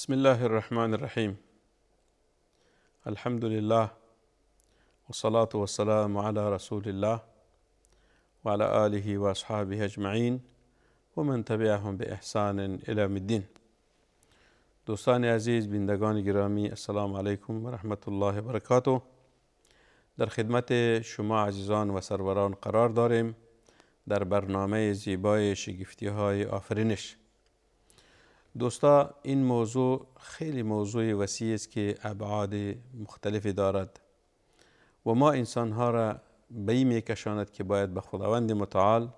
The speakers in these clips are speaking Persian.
بسم الله الرحمن الرحيم. الحمد لله والصلاة والسلام على رسول الله وعلى آله وأصحابه أجمعین و من تبعهم بإحسان إلى یوم الدین. دوستان عزیز، بینندگان گرامی، السلام علیکم و رحمت الله و برکاته. در خدمت شما عزیزان و سروران قرار داریم در برنامه زیبای شگفتی های آفرینش. دوستا، این موضوع خیلی موضوع وسیع است که ابعاد مختلفی دارد و ما انسان ها را به این میکشاند که باید به خداوند متعال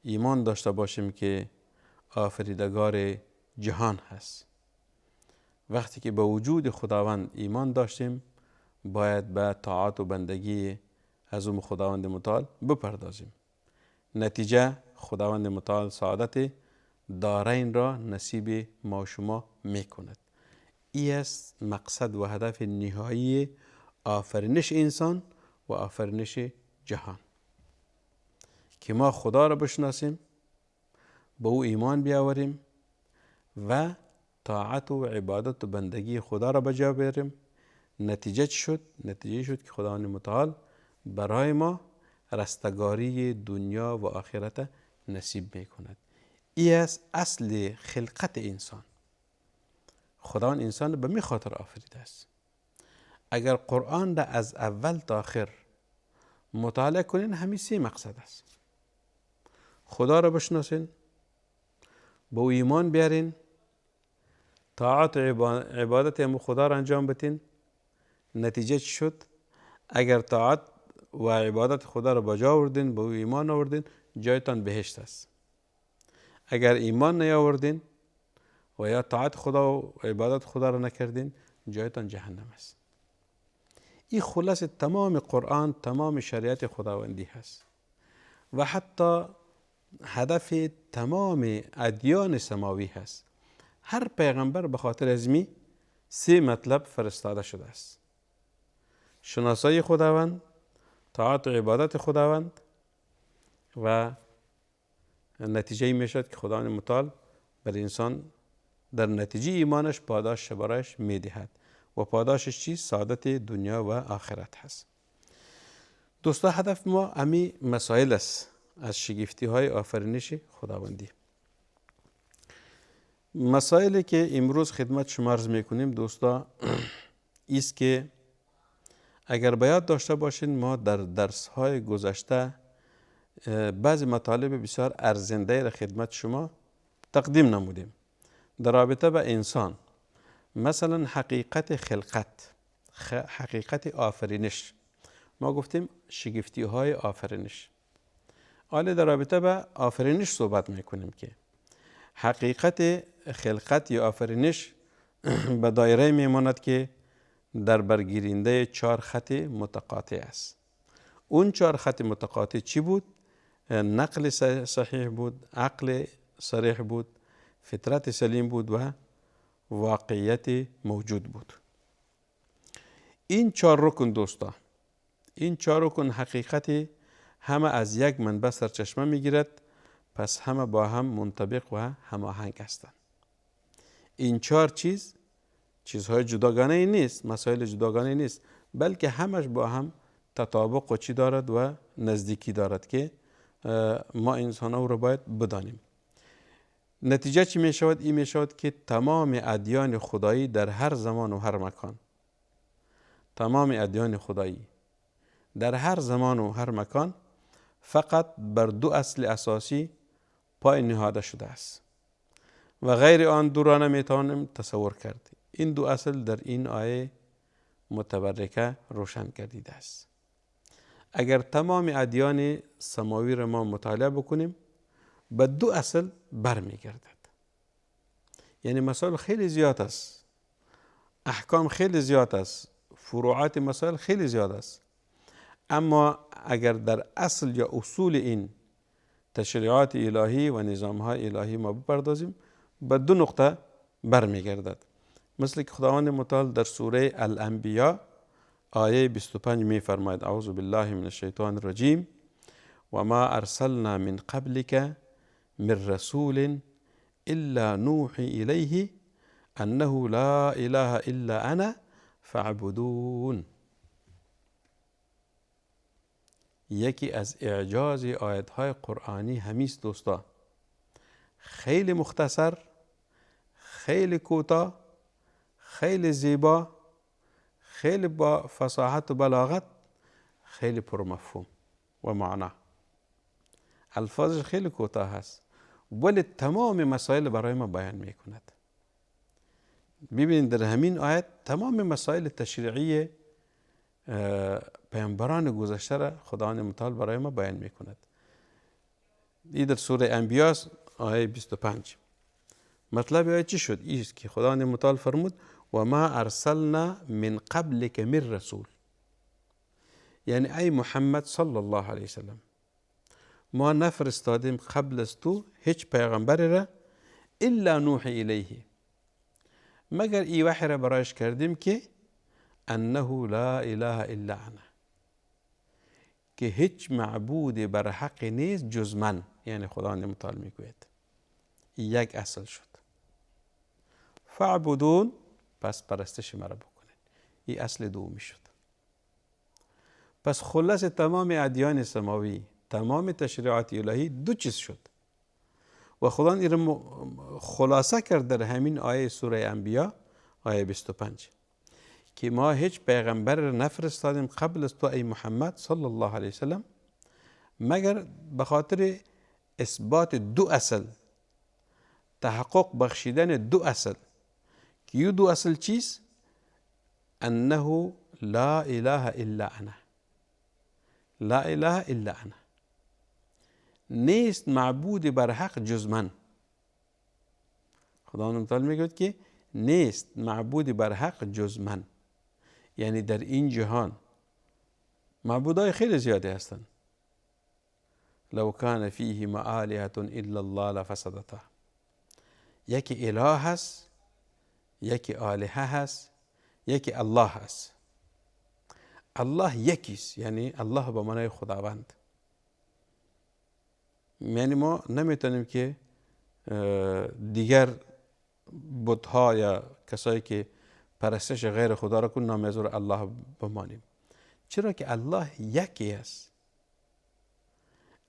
ایمان داشته باشیم که آفریدگار جهان هست. وقتی که به وجود خداوند ایمان داشتیم باید به طاعت و بندگی از اون خداوند متعال بپردازیم. نتیجه خداوند متعال سعادت دارین را نصیب ما شما میکند. این است مقصد و هدف نهایی آفرینش انسان و آفرینش جهان، که ما خدا را بشناسیم، به او ایمان بیاوریم و طاعت و عبادت و بندگی خدا را بجا بیاریم. نتیجه شد که خداوند متعال برای ما رستگاری دنیا و آخرت نصیب میکند. این است اصل خلقت انسان. خداوند انسان به می خاطر آفریده است. اگر قرآن را از اول تا آخر مطالعه کنین همین سه مقصد است: خدا را بشناسین، به او ایمان بیارین، طاعت و عبادت هم خدا را انجام بدین. نتیجه شد اگر طاعت و عبادت خدا را بجا آوردین، به او ایمان آوردین، جایتان بهشت است. اگر ایمان نیاوردین و یا طاعت خدا و عبادت خدا را نکردین، جایتان جهنم است. این خلاصه تمام قرآن، تمام شریعت خداوندی هست و حتی هدف تمام ادیان سماوی هست. هر پیغمبر به خاطر از می سه مطلب فرستاده شده است: شناسایی خداوند، طاعت و عبادت خداوند و نتیجه می شد که خداوند متعال بر انسان در نتیجه ایمانش پاداش برایش می دهد و پاداشش چیست؟ سعادت دنیا و آخرت هست. دوستا، هدف ما امی مسائل است از شگفتی های آفرینش خداوندی. مسائلی که امروز خدمت شما عرض می کنیم دوستا است که اگر باید داشته باشین، ما در درس های گذشته بعضی مطالب بسیار ارزنده را خدمت شما تقدیم نمودیم در رابطه به انسان. مثلا حقیقت خلقت، حقیقت آفرینش. ما گفتیم شگفتی های آفرینش. حالا در رابطه به آفرینش صحبت میکنیم که حقیقت خلقت یا آفرینش به دایره میماند که در برگیرنده 4 خط متقاطع است. اون 4 خط متقاطع چی بود؟ نقل صحیح بود، عقل صریح بود، فطرت سلیم بود و واقعیت موجود بود. این 4 رکن دوستا، این 4 رکن حقیقت همه از یک منبع سرچشمه میگیرد، پس همه با هم منطبق و هماهنگ هستند. این 4 چیزهای جداگانه نیست، مسائل جداگانه نیست، بلکه همش با هم تطابق و چی دارد و نزدیکی دارد که ما انسان ها رو باید بدانیم. نتیجه چی می شود؟ این می شود که تمام ادیان خدایی در هر زمان و هر مکان، تمام ادیان خدایی در هر زمان و هر مکان فقط بر 2 اصل اساسی پای نهاده شده است و غیر آن دو را نمیتوانیم تصور کرد. این 2 اصل در این آیه متبرکه روشن گردیده است. اگر تمام ادیان سماوی را ما مطالعه بکنیم به 2 اصل برمیگردد. یعنی مسائل خیلی زیاد است، احکام خیلی زیاد است، فروعات مسائل خیلی زیاد است، اما اگر در اصل یا اصول این تشریعات الهی و نظامهای الهی ما بپردازیم به 2 نقطه برمیگردد. مثل که خداوند متعال در سوره الانبیاء آیه 25 می فرماید: اعوذ بالله من الشیطان الرجیم و ما ارسلنا من قبلك من رسول الا نوحی الیه انه لا اله الا انا فاعبدون. یکی از اعجاز آیت‌های قرآنی همیست دوستا، خیلی مختصر، خیلی کوتاه، خیلی زیبا، خیلی با فصاحت و بلاغت، خیلی پرمفهوم و معنا. الفاظش خیلی کوتاه هست ولی تمام مسائل برای ما بیان میکند. ببینید در همین آیت تمام مسائل تشریعی پیامبران گذشته را خداوند متعال برای ما بیان میکند. این در سوره انبیاء آیه 25. مطلب آیه چی شد؟ این است که خداوند متعال فرمود و ما ارسلنا من قبلک من رسول، یعنی ای محمد صلی الله علیه وسلم، ما نفرستادیم قبل از تو هیچ پیغمبری را الا نوحی الیه، مگر ای وحی را برایش کردیم که انه لا اله الا انا، که هیچ معبود بر حق نیست جز من، یعنی خداوند متعال میگوید. یک اصل شد. فاعبدون، پس پرستش مرا بکنید. این اصل دومی شد. پس خلاص تمام ادیان سماوی، تمام تشریعات الهی دو چیز شد و خدا این را خلاصه کرد در همین آیه سوره انبیاء آیه 25 که ما هیچ پیغمبر را نفرستادیم قبل از تو ای محمد صلی الله علیه وسلم مگر به خاطر اثبات دو اصل، تحقق بخشیدن دو اصل. که یو دو اصل چیست؟ انه لا اله الا انا، لا اله الا انا، نیست معبود بر حق جز من. خداوند متعال میگوید که نیست معبود بر حق جز من، یعنی در این جهان معبودای خیلی زیاده هستند. لو کان فیهما آلهة الا الله لفسدتا، یکی اله هست، یکی آلهه هست، یکی الله هست. الله یکیست، یعنی الله به معنای خداوند. یعنی ما نمیتونیم که دیگر بت‌ها یا کسایی که پرستش غیر خدا را کنیم نام الله بمانیم، چرا که الله یکی است.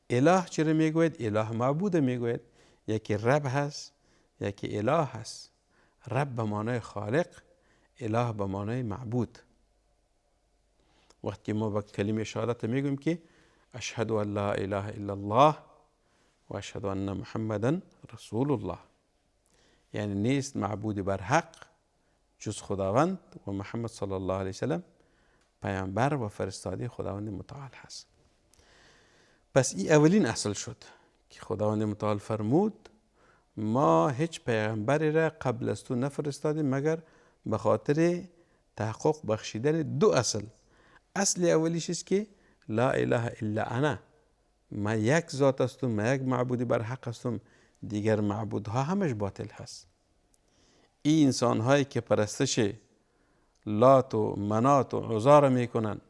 اله چرا میگوید؟ اله معبود میگوید. یکی رب هست، یکی اله هست. رب به معنای خالق، اله به معنای معبود. وقتی ما با کلمه شهادت میگویم که اشهد ان لا اله الا الله و اشهد ان محمدا رسول الله، یعنی نیست معبود بر حق جز خداوند و محمد صلی الله علیه وسلم پیامبر و فرستاده خداوند متعال هست. پس این اولین اصل شد که خداوند متعال فرمود ما هیچ پیغمبری را قبل از تو نفرستادیم مگر به خاطر تحقق بخشیدن دو اصل. اصل اولیش است که لا اله الا انا، ما یک ذات هستم، ما یک معبودی بر حق هستم، دیگر معبودها همش باطل هست. این انسان هایی که پرستش لات و منات و عزا را میکنن،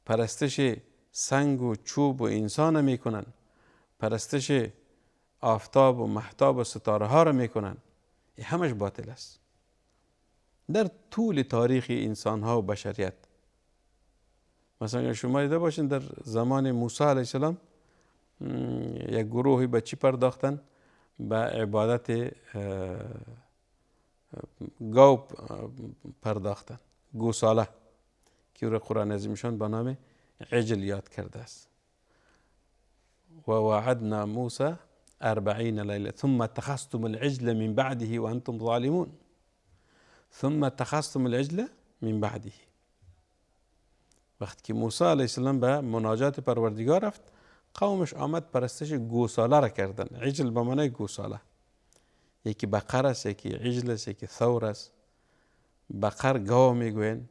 پرستش سنگ و چوب و انسان میکنن، پرستش آفتاب و مهتاب و ستاره ها را میکنن، این همش باطل است. در طول تاریخ انسان ها و بشریت، مثلا شما دیده باشین در زمان موسی علیه السلام یک گروهی به چی پرداختن؟ به عبادت گاو پرداختن، گوساله، که او را قرآن عظیمشان به نام عجل یاد کرده است. و وعدنا موسی 40 لیله ثم اتخذتم العجل من بعده وانتم ظالمون. ثم اتخذتم العجل من بعده. وقتی که موسی علیه السلام به مناجات پروردگار رفت، قومش آمد پرستش گوساله را کردن. عجل به معنای گوساله، یکی بقر است، یکی عجل است، یکی ثور است. بقر گاو میگوین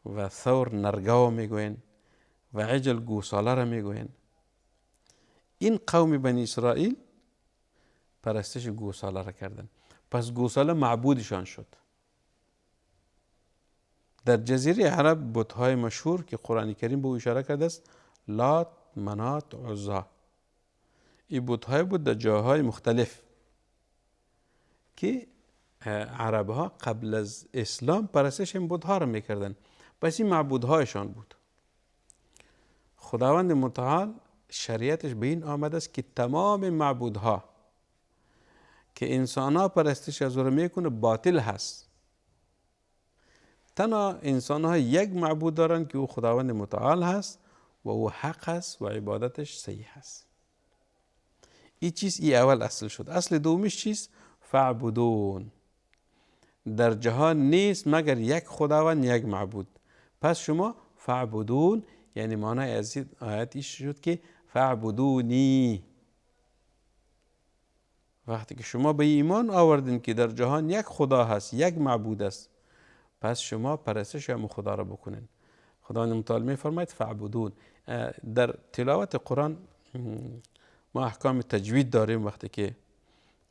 و ثور نرگاو میگوین و عجل گوساله را میگوین. این قوم بنی اسرائیل پرستش گوساله را کردن، پس گوساله معبودشان شد. در جزیره عرب بت‌های مشهور که قرآن کریم به او اشاره کرده است، لات، منات، عزا، این بت‌های بود در جاهای مختلف که عرب ها قبل از اسلام پرستش این بت‌ها رو میکردن، پس این معبودهایشان بود. خداوند متعال شریعتش به این آمده است که تمام معبودها که انسان ها پرستش از او رو میکنه باطل هست. تنها انسان ها یک معبود دارن که او خداوند متعال هست و او حق هست و عبادتش صحیح هست. این چیز ای اول اصل شد. اصل دومیش چیز؟ فعبدون. در جهان نیست مگر یک خداوند یک معبود، پس شما فعبدون، یعنی معنای از این آیتی شد که فعبدونی. وقتی که شما به ایمان آوردین که در جهان یک خدا هست، یک معبود است، پس شما پرستش هم خدا را بکنین. خداوند متعال می فرماید فعبدون. در تلاوت قرآن ما احکام تجوید داریم. وقتی که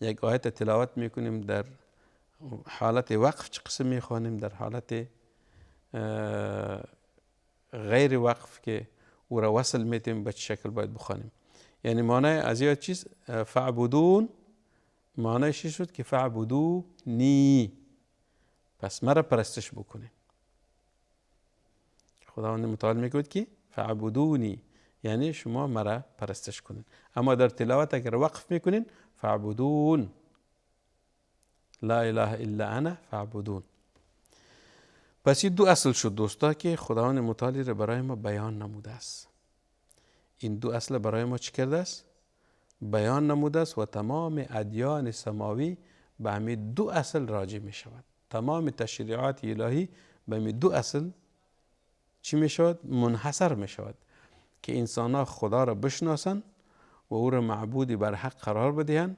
یک آیت تلاوت میکنیم در حالت وقف چه قسم میخوانیم، در حالت غیر وقف که او را وصل میتیم به چه شکل باید بخوانیم. یعنی معنای از این چیز فعبدون معنایش چی شد؟ که فعبدونی، پس مرا پرستش بکنین. خداوند متعال میگوید که فعبدونی، یعنی شما مرا پرستش کنین. اما در تلاوت اگر وقف میکنین فعبدون، لا اله الا انا فعبدون. پس این دو اصل شد دوستا که خداوند متعال را برای ما بیان نموده است. این دو اصل برای ما چی کرده است؟ بیان نموده است و تمام ادیان سماوی به همین دو اصل راجع می شود. تمام تشریعات الهی به همین دو اصل چی می شود؟ منحصر می شود که انسان ها خدا را بشناسند و او را معبودی بر حق قرار بدهند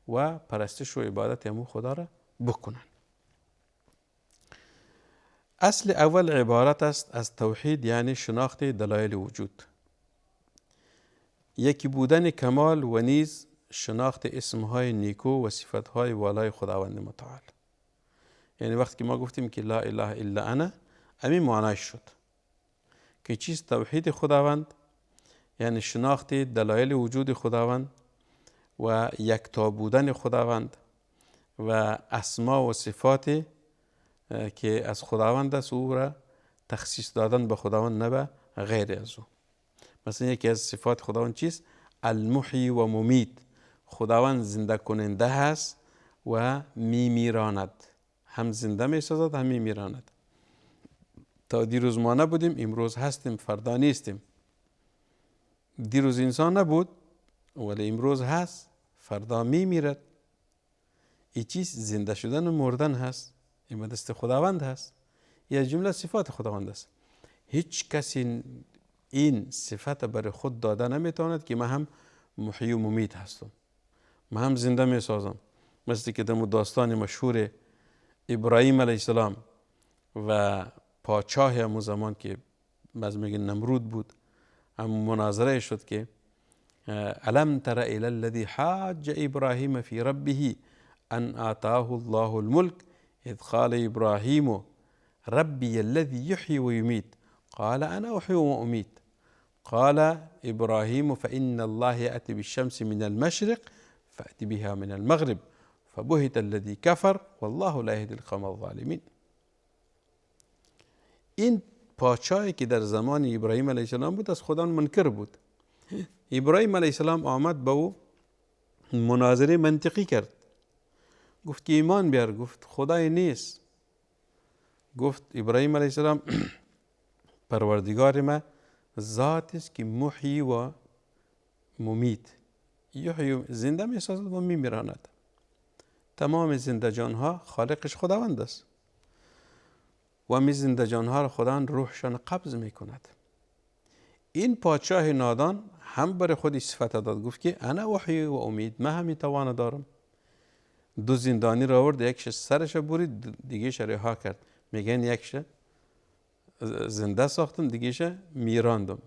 و پرستش و عبادت همون خدا را بکنند. اصل اول عبارت است از توحید، یعنی شناخت دلایل وجود، یکی بودن کمال و نیز شناخت اسمهای نیکو و صفتهای والای خداوند متعال. یعنی وقتی که ما گفتیم که لا اله الا انا، همین معنیش شد که چیز توحید خداوند، یعنی شناخت دلایل وجود خداوند و یکتا بودن خداوند و اسما و صفات که از خداوند است او را تخصیص دادن به خداوند، نه به غیر از او. مثلا یکی از صفات خداوند چیست؟ المحیی و ممیت. خداوند زنده کننده هست و میمیراند، هم زنده میسازد هم میمیراند. تا دیروز ما نبودیم، امروز هستیم، فردا نیستیم. دیروز انسان نبود ولی امروز هست، فردا میمیرد. این چیز زنده شدن و مردن هست، این دست خداوند هست. یه جمله صفات خداوند است. هیچ کسی این صفت برای خود داده نمیتواند که من هم محیی و ممیت هستم، من هم زنده میسازم. مثل که در داستان مشهور ابراهیم علیه السلام و پادشاه همون زمان که باز میگن نمرود بود، هم مناظره شد که الم تر الی الذی حاج ابراهیم فی ربه ان آتاه الله الملک اذ قال ابراهیم ربی الذی یحیی و یمیت قال انا احیی و امیت قال ابراهیم فان الله یأتی بالشمس من المشرق فأت بها من المغرب فبهت الذی کفر والله لا یهدی القوم الظالمین. این پادشاهی که در زمان ابراهیم علیه السلام بود از خدا منکر بود. ابراهیم علیه السلام آمد با او مناظره منطقی کرد، گفت که ایمان بیار. گفت خدای نیست. گفت ابراهیم علیه السلام پروردگار ما ذات است که محیی و ممیت، یحیی زنده می سازد و می میراند. تمام زنده جانها خالقش خداوند است و می زنده جانها را خداوند روحشان قبض می کند. این پادشاه نادان هم برای خودی صفت داد، گفت که انا احیی و امید، من همی توان دارم. دو زندانی را آورد، یکش سرش برید، دیگهش رها کرد. میگن یکش زنده ساختم، دیگهش میراندم.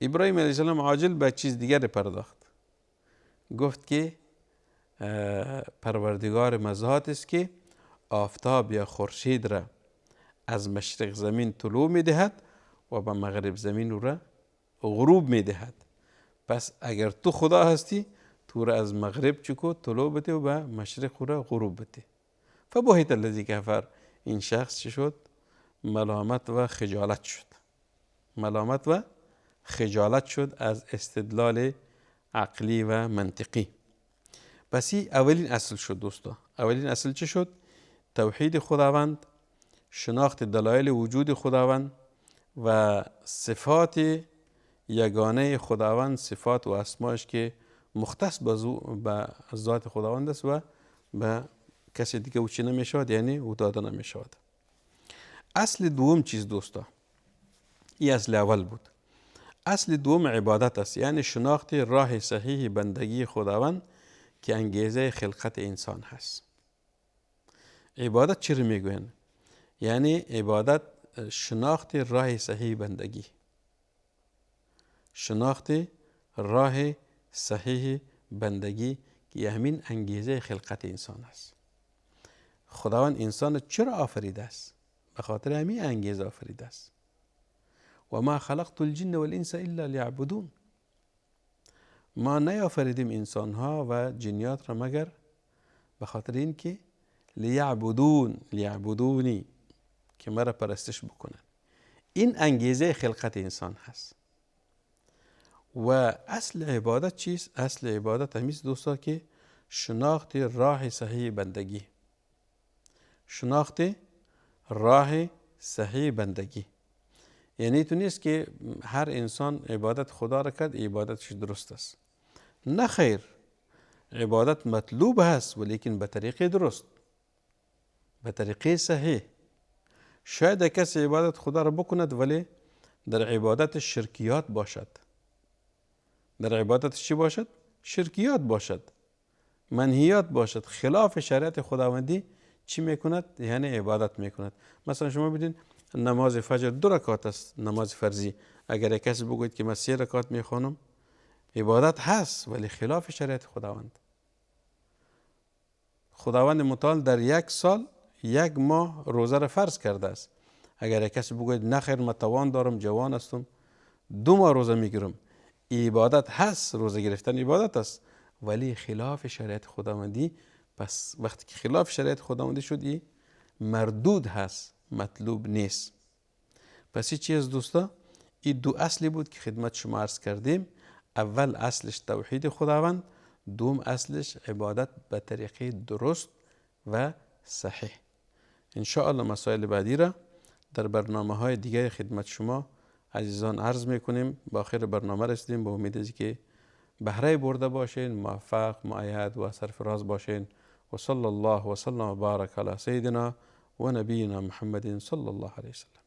ابراهیم علیه السلام عاجل به چیز دیگر پرداخت، گفت که پروردگار مذات است که آفتاب یا خورشید را از مشرق زمین طلوع می دهد و به مغرب زمین را غروب می دهد. پس اگر تو خدا هستی، تو را از مغرب چکو طلوع بده و به مشرق را غروب بده. فبهت الذی کفر، این شخص چی شد؟ ملامت و خجالت شد. ملامت و خجالت شد از استدلال عقلی و منطقی. پس این اولین اصل شد دوستا. اولین اصل چه شد؟ توحید خداوند، شناخت دلایل وجود خداوند و صفات یگانه خداوند، صفات و اسمایش که مختص به ذات خداوند است و به کسی دیگه او چی نمیشود، یعنی او داده نمیشود. اصل دوم چیز دوستا؟ این اصل اول بود. اصل دوم عبادت است، یعنی شناخت راه صحیح بندگی خداوند که انگیزه خلقت انسان هست. عبادت چی رو میگوین؟ یعنی عبادت شناخت راه صحیح بندگی، شناخت راه صحیح بندگی که همین انگیزه خلقت انسان است. خداوند انسان چرا آفریده است؟ به خاطر همین انگیزه آفریده است. و ما خلقت الجن والانس الا لیعبدون. ما نیافریدیم انسان ها و جنیات را مگر به خاطر این که لیعبدونی، که مرا پرستش بکنن. این انگیزه خلقت انسان هست. و اصل عبادت چیست؟ اصل عبادت همیست دوستا که شناخت راه صحیح بندگی، شناخت راه صحیح بندگی. یعنی تو نیست که هر انسان عبادت خدا را کرد عبادتش درست است. نه خیر، عبادت مطلوب هست ولیکن به طریق درست، به طریق صحیح. شاید کسی عبادت خدا را بکند ولی در عبادت شرکیات باشد. در عبادت چی باشد؟ شرکیات باشد، منهیات باشد، خلاف شریعت خداوندی چی میکند؟ یعنی عبادت میکند. مثلا شما ببینید نماز فجر 2 رکعت است، نماز فرضی. اگر کسی بگوید که من 3 رکعت میخوانم، عبادت هست ولی خلاف شریعت خداوند. خداوند متعال در 1 سال 1 ماه روزه را فرض کرده است. اگر کسی بگوید نه خیر من توان دارم، جوان هستم، 2 ماه روزه میگیرم، عبادت هست، روزه گرفتن عبادت است ولی خلاف شریعت خداوندی. پس وقتی که خلاف شریعت خداوندی شد مردود هست، مطلوب نیست. پس این چیز دوستا؟ این 2 اصلی بود که خدمت شما عرض کردیم. اول اصلش توحید خداوند، دوم اصلش عبادت به طریق درست و صحیح. ان شاء الله مسائل بعدی را در برنامه‌های دیگه خدمت شما عزیزان عرض میکنیم. با آخر برنامه رسیدیم. با امید است که بهره برده باشین، موفق، مؤید و سرفراز باشین. و صلی الله و سلم و بارک علی سیدنا و نبینا محمد صلی الله علیه وسلم.